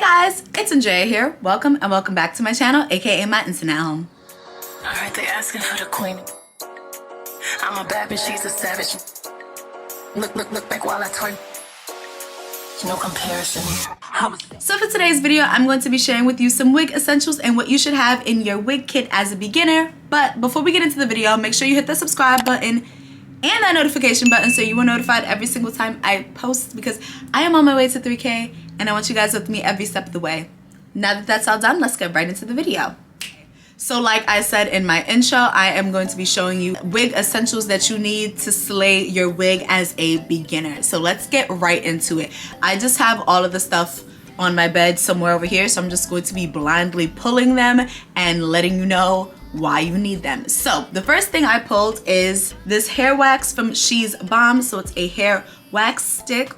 guys, it's Andrea here. Welcome and welcome back to my channel, aka my internet home. Alright, they asking for the queen. I'm a bad bitch, she's a savage. Look back while I twerk. No comparison. So for today's video, I'm going to be sharing with you some wig essentials and what you should have in your wig kit as a beginner. But before we get into the video, make sure you hit the subscribe button and that notification button so you are notified every single time I post, because I am on my way to 3K and I want you guys with me every step of the way. Now that that's all done, let's get right into the video. So like I said in my intro, I am going to be showing you wig essentials that you need to slay your wig as a beginner. So let's get right into it. I just have all of the stuff on my bed somewhere over here, so I'm just going to be blindly pulling them and letting you know why you need them. So the first thing I pulled is this hair wax from She's Bomb. So it's a hair wax stick.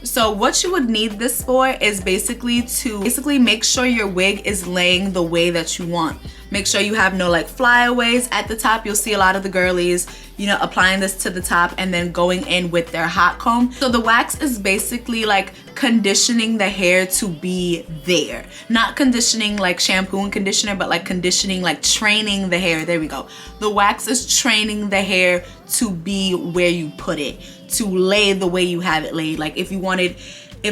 So what you would need this for is basically to make sure your wig is laying the way that you want. Make sure you have no like flyaways at the top. You'll see a lot of the girlies, you know, applying this to the top and then going in with their hot comb. So the wax is basically like conditioning the hair to be there. Not conditioning like shampoo and conditioner, but like conditioning, like training the hair. There we go. The wax is training the hair to be where you put it, to lay the way you have it laid. Like if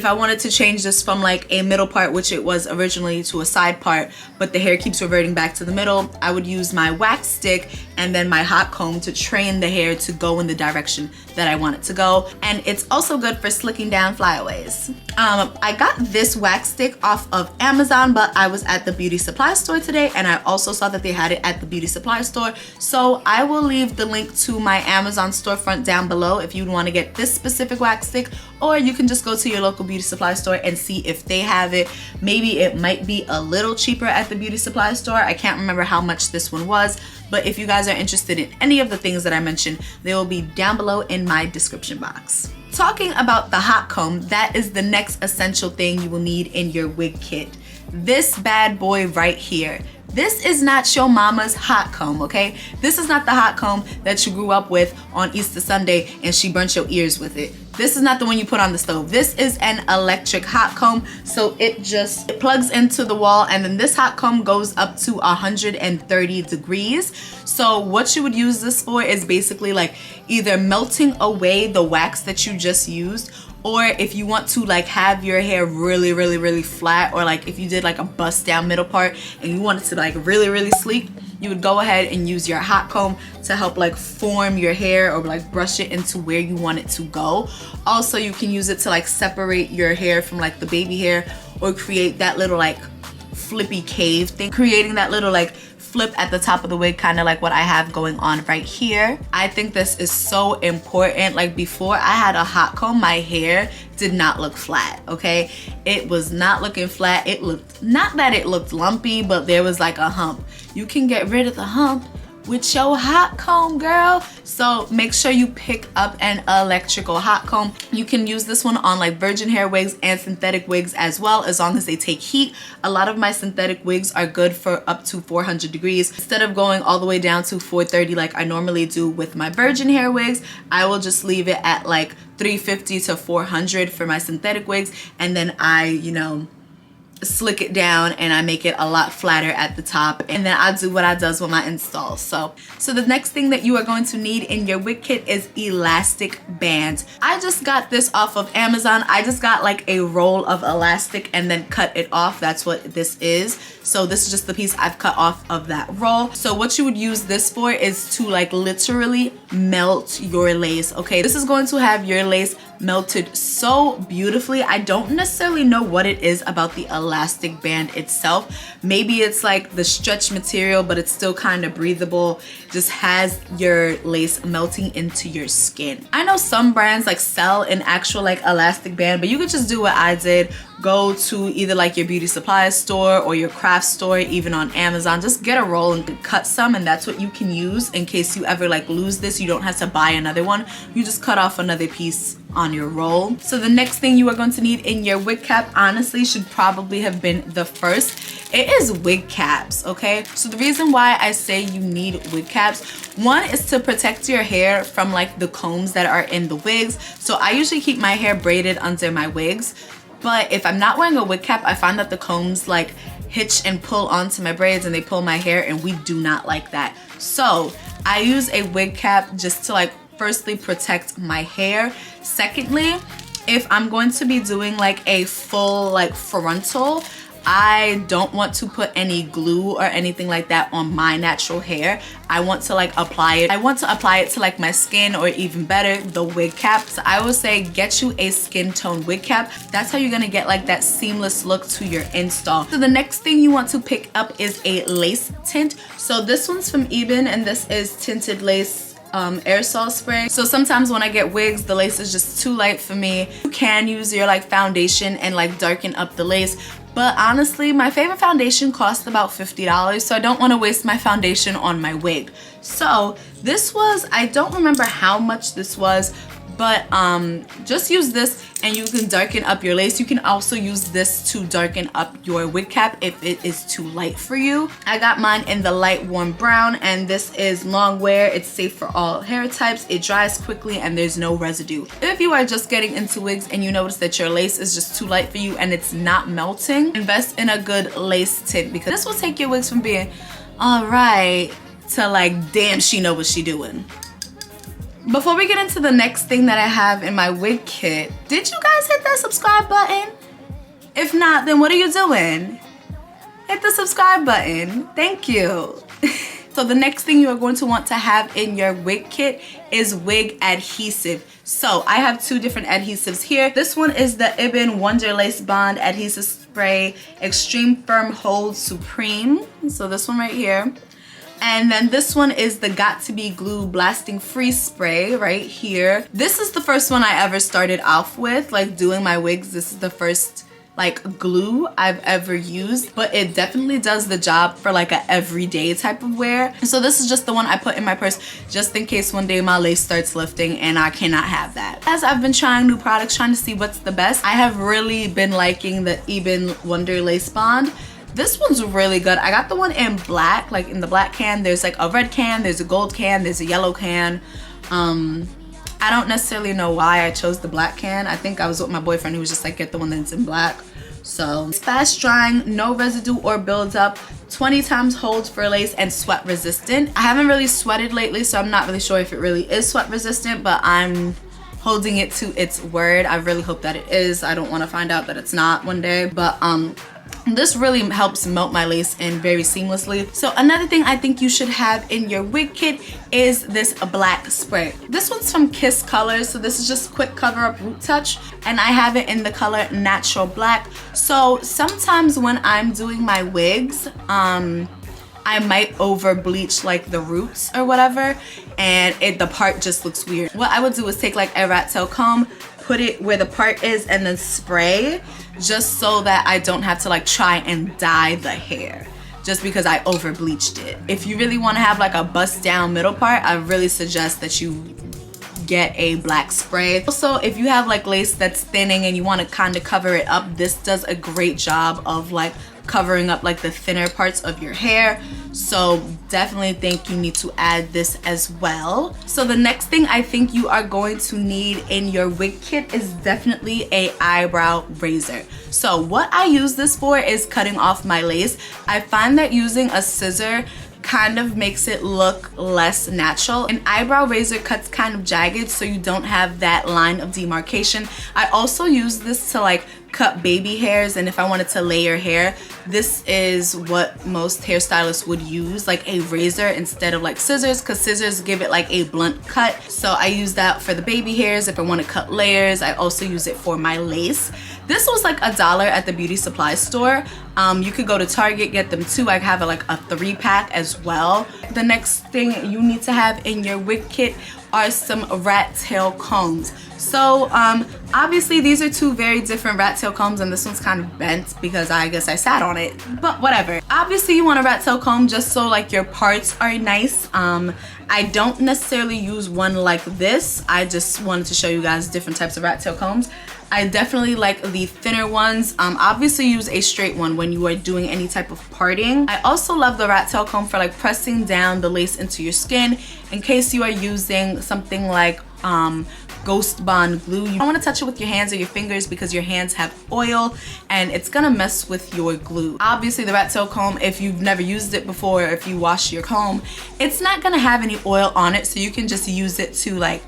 I wanted to change this from like a middle part, which it was originally, to a side part, but the hair keeps reverting back to the middle, I would use my wax stick and then my hot comb to train the hair to go in the direction that I want it to go. And it's also good for slicking down flyaways. I got this wax stick off of Amazon, but I was at the beauty supply store today and I also saw that they had it at the beauty supply store. So I will leave the link to my Amazon storefront down below if you want to get this specific wax stick, or you can just go to your local beauty supply store and see if they have it. Maybe it might be a little cheaper at the beauty supply store. I can't remember how much this one was, but if you guys are interested in any of the things that I mentioned, they will be down below in my description box. Talking about the hot comb, that is the next essential thing you will need in your wig kit. This bad boy right here. This is not your mama's hot comb, okay? This is not the hot comb that you grew up with on Easter Sunday and she burnt your ears with it. This is not the one you put on the stove. This is an electric hot comb. So it plugs into the wall, and then this hot comb goes up to 130 degrees. So what you would use this for is basically like either melting away the wax that you just used, or if you want to like have your hair really flat, or like if you did like a bust down middle part and you want it to like really sleek, you would go ahead and use your hot comb to help like form your hair or like brush it into where you want it to go. Also, you can use it to like separate your hair from like the baby hair, or create that little like flippy cave thing, creating that little like flip at the top of the wig, kind of like what I have going on right here. I think this is so important. Like before I had a hot comb, my hair did not look flat, okay? It was not looking flat. It looked, not that it looked lumpy, but there was like a hump. You can get rid of the hump with your hot comb, girl. So make sure you pick up an electrical hot comb. You can use this one on like virgin hair wigs and synthetic wigs as well, as long as they take heat. A lot of my synthetic wigs are good for up to 400 degrees. Instead of going all the way down to 430 like I normally do with my virgin hair wigs, I will just leave it at like 350 to 400 for my synthetic wigs, and then I, you know, slick it down and I make it a lot flatter at the top, and then I do what I does with my installs. So the next thing that you are going to need in your wig kit is elastic bands. I just got this off of Amazon. I just got like a roll of elastic and then cut it off. That's what this is. So this is just the piece I've cut off of that roll. So what you would use this for is to like literally melt your lace, okay? This is going to have your lace melted so beautifully. I don't necessarily know what it is about the elastic band itself. Maybe it's like the stretch material, but it's still kind of breathable. Just has your lace melting into your skin. I know some brands like sell an actual like elastic band, but you could just do what I did. Go to either like your beauty supply store or your craft store, even on Amazon. Just get a roll and cut some, and that's what you can use in case you ever like lose this. You don't have to buy another one. You just cut off another piece on your roll. So the next thing you are going to need in your wig cap, honestly, should probably have been the first. It is wig caps, okay? So the reason why I say you need wig caps, one is to protect your hair from like the combs that are in the wigs. So I usually keep my hair braided under my wigs. But if I'm not wearing a wig cap, I find that the combs like hitch and pull onto my braids and they pull my hair, and we do not like that. So I use a wig cap just to like firstly protect my hair. Secondly, if I'm going to be doing like a full like frontal, I don't want to put any glue or anything like that on my natural hair. I want to like apply it. I want to apply it to like my skin, or even better, the wig cap. So I would say get you a skin tone wig cap. That's how you're gonna get like that seamless look to your install. So the next thing you want to pick up is a lace tint. So this one's from Eben, and this is tinted lace aerosol spray. So sometimes when I get wigs, the lace is just too light for me. You can use your like foundation and like darken up the lace, but honestly my favorite foundation costs about $50, so I don't want to waste my foundation on my wig. So this was, I don't remember how much this was, but just use this and you can darken up your lace. You can also use this to darken up your wig cap if it is too light for you. I got mine in the light warm brown, and this is long wear. It's safe for all hair types. It dries quickly and there's no residue. If you are just getting into wigs and you notice that your lace is just too light for you and it's not melting, invest in a good lace tint, because this will take your wigs from being all right to like, damn, she know what she doing. Before we get into the next thing that I have in my wig kit, did you guys hit that subscribe button? If not, then what are you doing? Hit the subscribe button. Thank you. So the next thing you are going to want to have in your wig kit is wig adhesive. So I have two different adhesives here. This one is the Eben Wonder Lace Bond Adhesive Spray Extreme Firm Hold Supreme. So this one right here. And then this one is the Got To Be Glue Blasting Free Spray right here. This is the first one I ever started off with, like doing my wigs. This is the first like glue I've ever used, but it definitely does the job for like a everyday type of wear. So this is just the one I put in my purse just in case one day my lace starts lifting and I cannot have that. As I've been trying new products, trying to see what's the best, I have really been liking the Eben Wonder Lace Bond. This one's really good. I got the one in black, like in the black can. There's like a red can, there's a gold can, there's a yellow can. I don't necessarily know why I chose the black can. I think I was with my boyfriend who was just like, get the one that's in black. So it's fast drying, no residue or buildup, 20 times holds for lace, and sweat resistant. I haven't really sweated lately, so I'm not really sure if it really is sweat resistant, but I'm holding it to its word. I really hope that it is. I don't want to find out that it's not one day, but this really helps melt my lace in very seamlessly. So another thing I think you should have in your wig kit is this black spray. This one's from Kiss Colors, so this is just quick cover up root touch, and I have it in the color natural black. So sometimes when I'm doing my wigs, I might over bleach like the roots or whatever, and the part just looks weird. What I would do is take like a rat tail comb, put it where the part is, and then spray, just so that I don't have to like try and dye the hair just because I over bleached it. If you really want to have like a bust down middle part, I really suggest that you get a black spray. Also, if you have like lace that's thinning and you want to kind of cover it up, this does a great job of like covering up like the thinner parts of your hair. So definitely think you need to add this as well. So the next thing I think you are going to need in your wig kit is definitely a eyebrow razor. So what I use this for is cutting off my lace. I find that using a scissor kind of makes it look less natural. An eyebrow razor cuts kind of jagged, so you don't have that line of demarcation. I also use this to like cut baby hairs, and if I wanted to layer hair, this is what most hairstylists would use, like a razor instead of like scissors, because scissors give it like a blunt cut. So I use that for the baby hairs. If I want to cut layers, I also use it for my lace. This was like $1 at the beauty supply store. You could go to Target, get them too. I have like a 3-pack as well. The next thing you need to have in your wig kit are some rat tail combs. So obviously these are two very different rat tail combs, and this one's kind of bent because I guess I sat on it, but whatever. Obviously you want a rat tail comb just so like your parts are nice. I don't necessarily use one like this. I just wanted to show you guys different types of rat tail combs. I definitely like the thinner ones. Obviously use a straight one when you are doing any type of parting. I also love the rat tail comb for like pressing down the lace into your skin in case you are using something like Ghost Bond glue. You don't want to touch it with your hands or your fingers because your hands have oil and it's gonna mess with your glue. Obviously the rat tail comb, if you've never used it before, if you wash your comb, it's not gonna have any oil on it, so you can just use it to like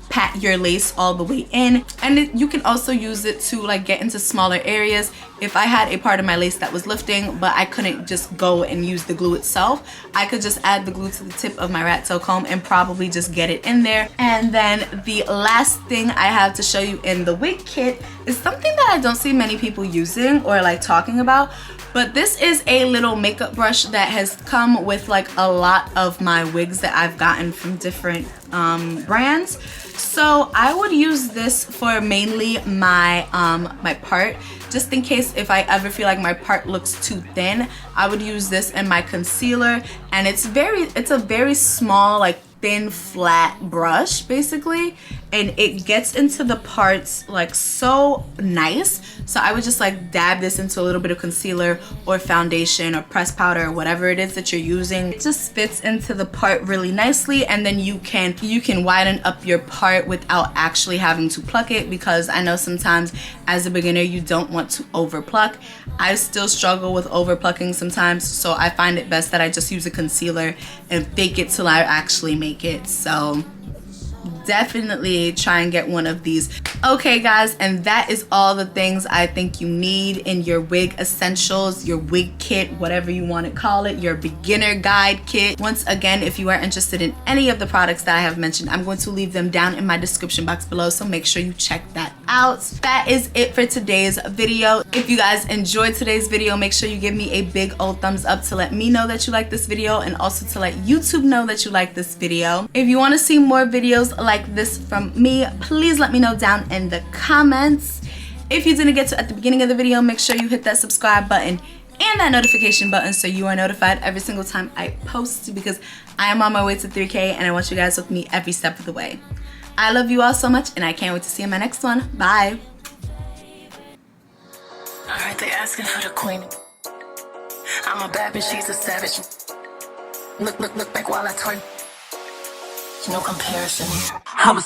pat your lace all the way in. And you can also use it to like get into smaller areas. If I had a part of my lace that was lifting but I couldn't just go and use the glue itself, I could just add the glue to the tip of my rat tail comb and probably just get it in there. And then the last thing I have to show you in the wig kit is something that I don't see many people using or like talking about, but this is a little makeup brush that has come with like a lot of my wigs that I've gotten from different brands. So I would use this for mainly my my part, just in case if I ever feel like my part looks too thin. I would use this in my concealer, and it's a very small, like thin flat brush basically, and it gets into the parts like so nice. So I would just like dab this into a little bit of concealer or foundation or pressed powder or whatever it is that you're using. It just fits into the part really nicely, and then you can widen up your part without actually having to pluck it, because I know sometimes as a beginner you don't want to over pluck. I still struggle with over plucking sometimes, so I find it best that I just use a concealer and fake it till I actually make it. So definitely try and get one of these. Okay guys, and that is all the things I think you need in your wig essentials, your wig kit, whatever you want to call it, your beginner guide kit. Once again, if you are interested in any of the products that I have mentioned, I'm going to leave them down in my description box below, so make sure you check that out. That is it for today's video. If you guys enjoyed today's video, make sure you give me a big old thumbs up to let me know that you like this video, and also to let YouTube know that you like this video. If you want to see more videos like this from me, please let me know down in the comments. If you didn't get to at the beginning of the video, make sure you hit that subscribe button and that notification button so you are notified every single time I post, because I am on my way to 3K and I want you guys with me every step of the way. I love you all so much, and I can't wait to see you in my next one. Bye. Alright, they asking for the queen. I'm a bad bitch, she's a savage. Look back while I twerk. No comparison. I'm a